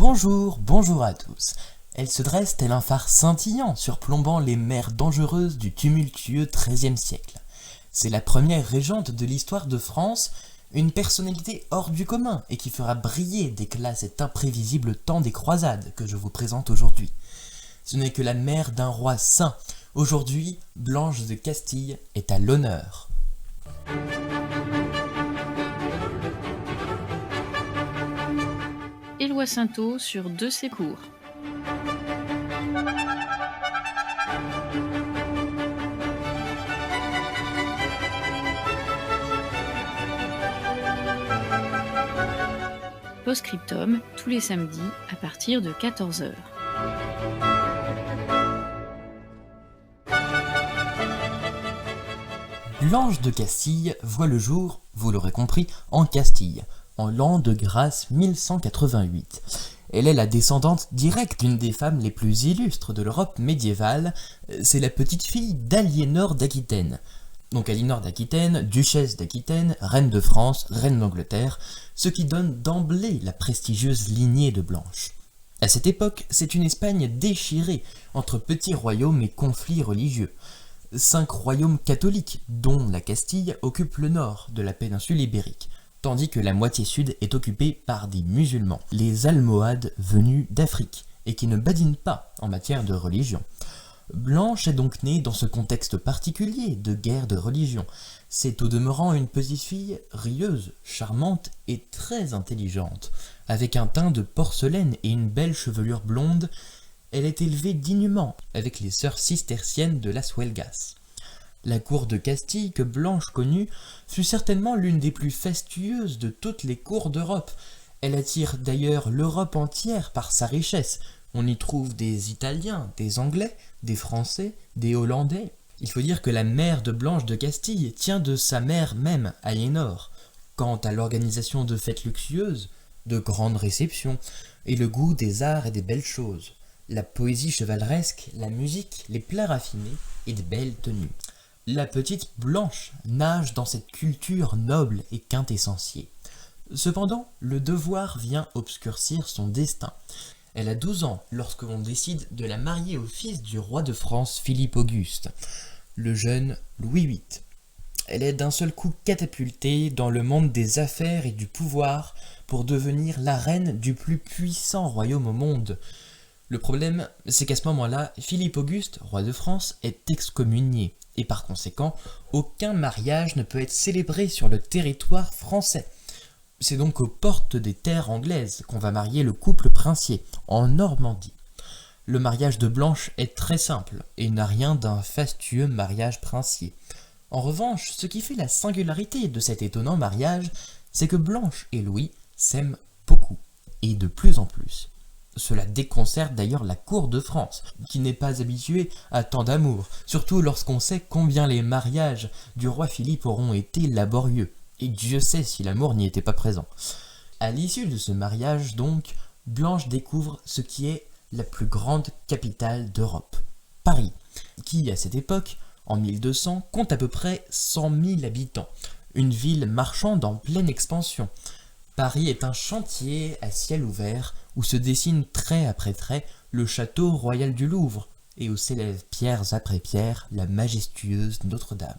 Bonjour à tous. Elle se dresse tel un phare scintillant surplombant les mers dangereuses du tumultueux XIIIe siècle. C'est la première régente de l'histoire de France, une personnalité hors du commun et qui fera briller d'éclat cet imprévisible temps des croisades que je vous présente aujourd'hui. Ce n'est que la mère d'un roi saint. Aujourd'hui, Blanche de Castille est à l'honneur. Éloi Sainteau sur deux Sécours. Post-scriptum, tous les samedis à partir de 14h. Blanche de Castille voit le jour, vous l'aurez compris, en Castille, en l'an de grâce 1188. Elle est la descendante directe d'une des femmes les plus illustres de l'Europe médiévale, c'est la petite-fille d'Aliénor d'Aquitaine. Donc Aliénor d'Aquitaine, duchesse d'Aquitaine, reine de France, reine d'Angleterre, ce qui donne d'emblée la prestigieuse lignée de Blanche. À cette époque, c'est une Espagne déchirée entre petits royaumes et conflits religieux. 5 royaumes catholiques, dont la Castille, occupent le nord de la péninsule ibérique, tandis que la moitié sud est occupée par des musulmans, les Almohades venus d'Afrique, et qui ne badinent pas en matière de religion. Blanche est donc née dans ce contexte particulier de guerre de religion. C'est au demeurant une petite fille rieuse, charmante et très intelligente. Avec un teint de porcelaine et une belle chevelure blonde, elle est élevée dignement avec les sœurs cisterciennes de Las Huelgas. La cour de Castille que Blanche connut fut certainement l'une des plus fastueuses de toutes les cours d'Europe. Elle attire d'ailleurs l'Europe entière par sa richesse. On y trouve des Italiens, des Anglais, des Français, des Hollandais. Il faut dire que la mère de Blanche de Castille tient de sa mère même, Aliénor. Quant à l'organisation de fêtes luxueuses, de grandes réceptions, et le goût des arts et des belles choses, la poésie chevaleresque, la musique, les plats raffinés et de belles tenues. La petite Blanche nage dans cette culture noble et quintessentielle. Cependant, le devoir vient obscurcir son destin. Elle a 12 ans lorsque l'on décide de la marier au fils du roi de France Philippe Auguste, le jeune Louis VIII. Elle est d'un seul coup catapultée dans le monde des affaires et du pouvoir pour devenir la reine du plus puissant royaume au monde. Le problème, c'est qu'à ce moment-là, Philippe Auguste, roi de France, est excommunié, et par conséquent, aucun mariage ne peut être célébré sur le territoire français. C'est donc aux portes des terres anglaises qu'on va marier le couple princier, en Normandie. Le mariage de Blanche est très simple, et n'a rien d'un fastueux mariage princier. En revanche, ce qui fait la singularité de cet étonnant mariage, c'est que Blanche et Louis s'aiment beaucoup, et de plus en plus. Cela déconcerte d'ailleurs la cour de France, qui n'est pas habituée à tant d'amour, surtout lorsqu'on sait combien les mariages du roi Philippe auront été laborieux, et Dieu sait si l'amour n'y était pas présent. À l'issue de ce mariage donc, Blanche découvre ce qui est la plus grande capitale d'Europe, Paris, qui à cette époque, en 1200, compte à peu près 100 000 habitants, une ville marchande en pleine expansion. Paris est un chantier à ciel ouvert où se dessine trait après trait le château royal du Louvre et où s'élève pierres après pierres la majestueuse Notre-Dame.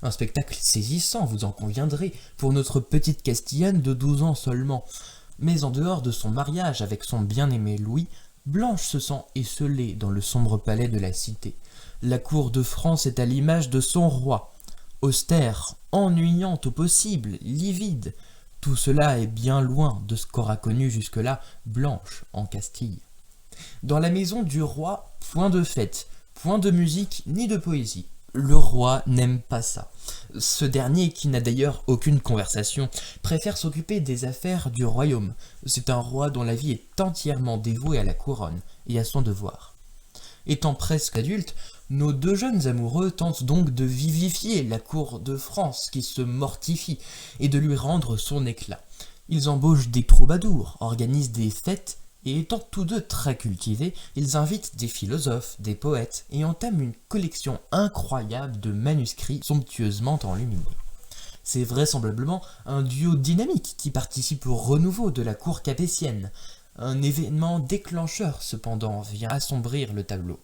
Un spectacle saisissant, vous en conviendrez, pour notre petite Castillane de 12 ans seulement. Mais en dehors de son mariage avec son bien-aimé Louis, Blanche se sent esseulée dans le sombre palais de la cité. La cour de France est à l'image de son roi, austère, ennuyante au possible, livide. Tout cela est bien loin de ce qu'aura connu jusque-là Blanche en Castille. Dans la maison du roi, point de fête, point de musique ni de poésie. Le roi n'aime pas ça. Ce dernier, qui n'a d'ailleurs aucune conversation, préfère s'occuper des affaires du royaume. C'est un roi dont la vie est entièrement dévouée à la couronne et à son devoir. Étant presque adultes, nos deux jeunes amoureux tentent donc de vivifier la cour de France qui se mortifie et de lui rendre son éclat. Ils embauchent des troubadours, organisent des fêtes et étant tous deux très cultivés, ils invitent des philosophes, des poètes et entament une collection incroyable de manuscrits somptueusement enluminés. C'est vraisemblablement un duo dynamique qui participe au renouveau de la cour capétienne. Un événement déclencheur, cependant, vient assombrir le tableau.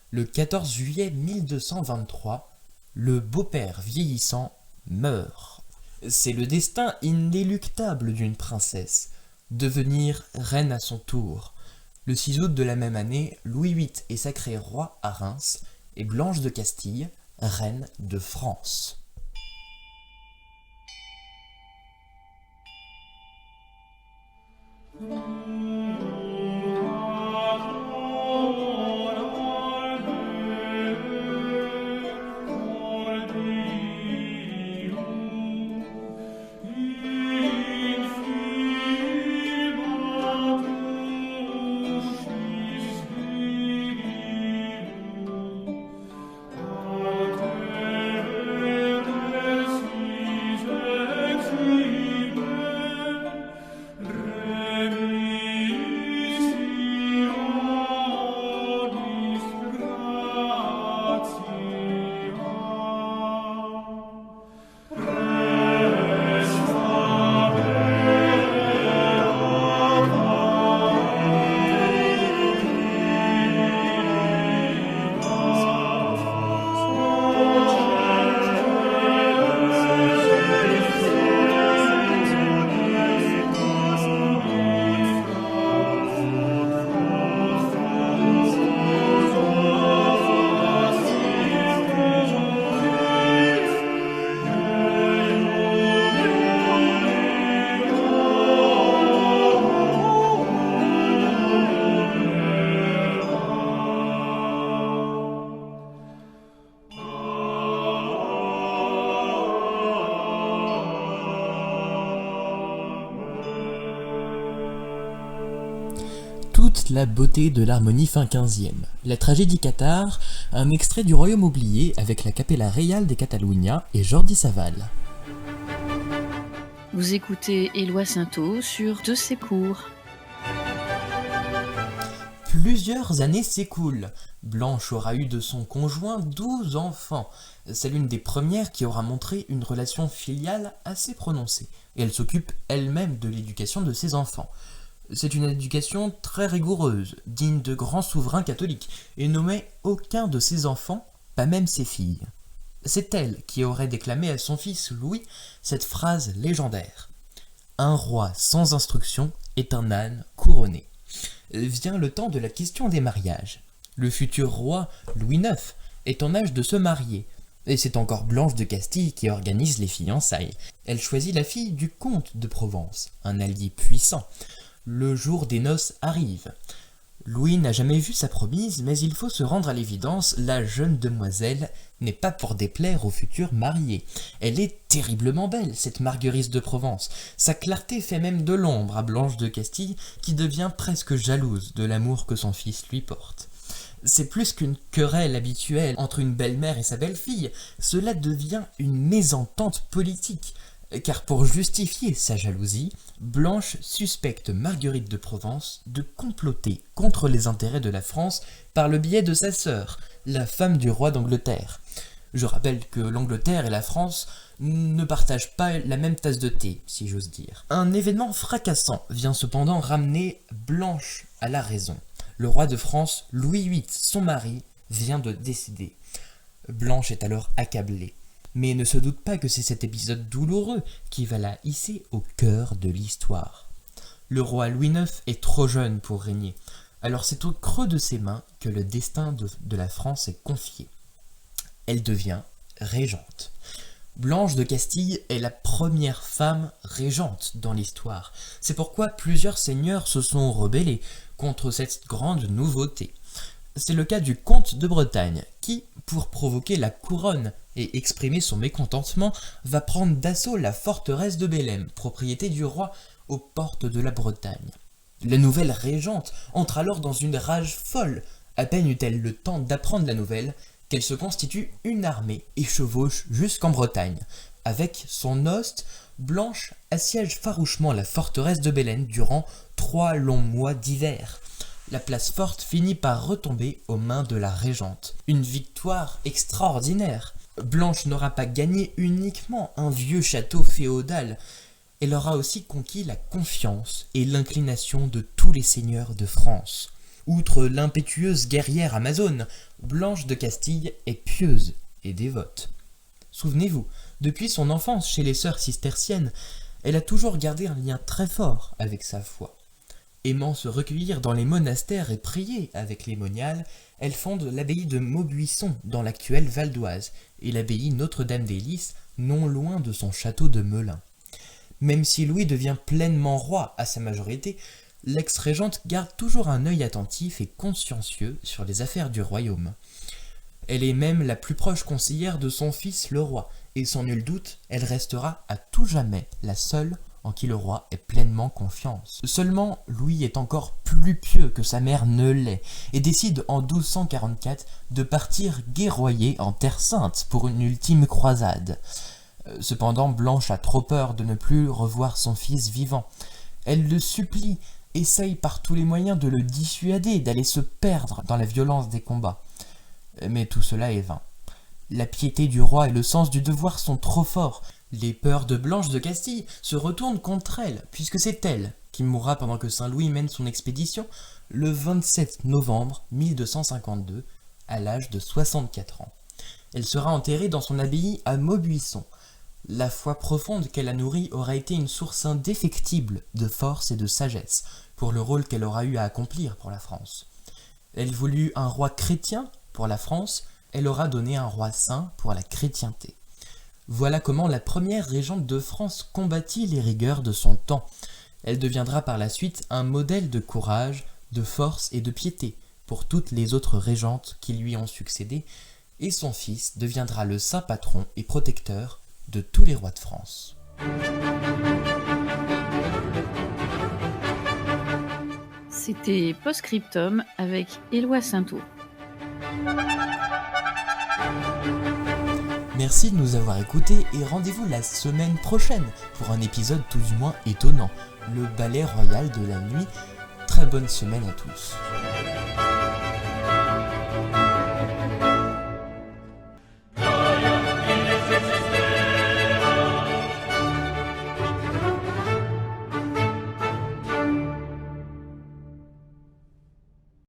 Le 14 juillet 1223, le beau-père vieillissant meurt. C'est le destin inéluctable d'une princesse, devenir reine à son tour. Le 6 août de la même année, Louis VIII est sacré roi à Reims et Blanche de Castille, reine de France. Toute la beauté de l'harmonie fin 15e. La tragédie cathare, un extrait du Royaume oublié avec la Capella Reial de Catalunya et Jordi Savall. Vous écoutez Éloi Sainteau sur De Sécours. Plusieurs années s'écoulent. Blanche aura eu de son conjoint 12 enfants. C'est l'une des premières qui aura montré une relation filiale assez prononcée. Et elle s'occupe elle-même de l'éducation de ses enfants. C'est une éducation très rigoureuse, digne de grands souverains catholiques, et nommait aucun de ses enfants, pas même ses filles. C'est elle qui aurait déclamé à son fils Louis cette phrase légendaire. « Un roi sans instruction est un âne couronné ». Vient le temps de la question des mariages. Le futur roi, Louis IX, est en âge de se marier, et c'est encore Blanche de Castille qui organise les fiançailles. Elle choisit la fille du comte de Provence, un allié puissant. Le jour des noces arrive. Louis n'a jamais vu sa promise, mais il faut se rendre à l'évidence, la jeune demoiselle n'est pas pour déplaire aux futurs mariés. Elle est terriblement belle, cette Marguerite de Provence. Sa clarté fait même de l'ombre à Blanche de Castille, qui devient presque jalouse de l'amour que son fils lui porte. C'est plus qu'une querelle habituelle entre une belle-mère et sa belle-fille, cela devient une mésentente politique. Car pour justifier sa jalousie, Blanche suspecte Marguerite de Provence de comploter contre les intérêts de la France par le biais de sa sœur, la femme du roi d'Angleterre. Je rappelle que l'Angleterre et la France ne partagent pas la même tasse de thé, si j'ose dire. Un événement fracassant vient cependant ramener Blanche à la raison. Le roi de France, Louis VIII, son mari, vient de décéder. Blanche est alors accablée. Mais ne se doute pas que c'est cet épisode douloureux qui va la hisser au cœur de l'histoire. Le roi Louis IX est trop jeune pour régner, alors c'est au creux de ses mains que le destin de la France est confié. Elle devient régente. Blanche de Castille est la première femme régente dans l'histoire. C'est pourquoi plusieurs seigneurs se sont rebellés contre cette grande nouveauté. C'est le cas du comte de Bretagne, qui, pour provoquer la couronne et exprimer son mécontentement, va prendre d'assaut la forteresse de Bellême, propriété du roi aux portes de la Bretagne. La nouvelle régente entre alors dans une rage folle. À peine eut-elle le temps d'apprendre la nouvelle, qu'elle se constitue une armée et chevauche jusqu'en Bretagne. Avec son hoste, Blanche assiège farouchement la forteresse de Bellême durant 3 longs mois d'hiver. La place forte finit par retomber aux mains de la régente. Une victoire extraordinaire. Blanche n'aura pas gagné uniquement un vieux château féodal. Elle aura aussi conquis la confiance et l'inclination de tous les seigneurs de France. Outre l'impétueuse guerrière amazone, Blanche de Castille est pieuse et dévote. Souvenez-vous, depuis son enfance chez les sœurs cisterciennes, elle a toujours gardé un lien très fort avec sa foi. Aimant se recueillir dans les monastères et prier avec les moniales, elle fonde l'abbaye de Maubuisson dans l'actuelle Val d'Oise et l'abbaye Notre-Dame des Lys non loin de son château de Melun. Même si Louis devient pleinement roi à sa majorité, l'ex-régente garde toujours un œil attentif et consciencieux sur les affaires du royaume. Elle est même la plus proche conseillère de son fils le roi, et sans nul doute, elle restera à tout jamais la seule en qui le roi ait pleinement confiance. Seulement, Louis est encore plus pieux que sa mère ne l'est, et décide en 1244 de partir guerroyer en Terre Sainte pour une ultime croisade. Cependant, Blanche a trop peur de ne plus revoir son fils vivant. Elle le supplie, essaye par tous les moyens de le dissuader d'aller se perdre dans la violence des combats. Mais tout cela est vain. La piété du roi et le sens du devoir sont trop forts. Les peurs de Blanche de Castille se retournent contre elle, puisque c'est elle qui mourra pendant que Saint-Louis mène son expédition le 27 novembre 1252, à l'âge de 64 ans. Elle sera enterrée dans son abbaye à Maubuisson. La foi profonde qu'elle a nourrie aura été une source indéfectible de force et de sagesse pour le rôle qu'elle aura eu à accomplir pour la France. Elle voulut un roi chrétien pour la France, elle aura donné un roi saint pour la chrétienté. Voilà comment la première régente de France combattit les rigueurs de son temps. Elle deviendra par la suite un modèle de courage, de force et de piété pour toutes les autres régentes qui lui ont succédé, et son fils deviendra le saint patron et protecteur de tous les rois de France. C'était Postscriptum avec Éloi Saintot. Merci de nous avoir écoutés et rendez-vous la semaine prochaine pour un épisode tout du moins étonnant, le ballet royal de la nuit. Très bonne semaine à tous.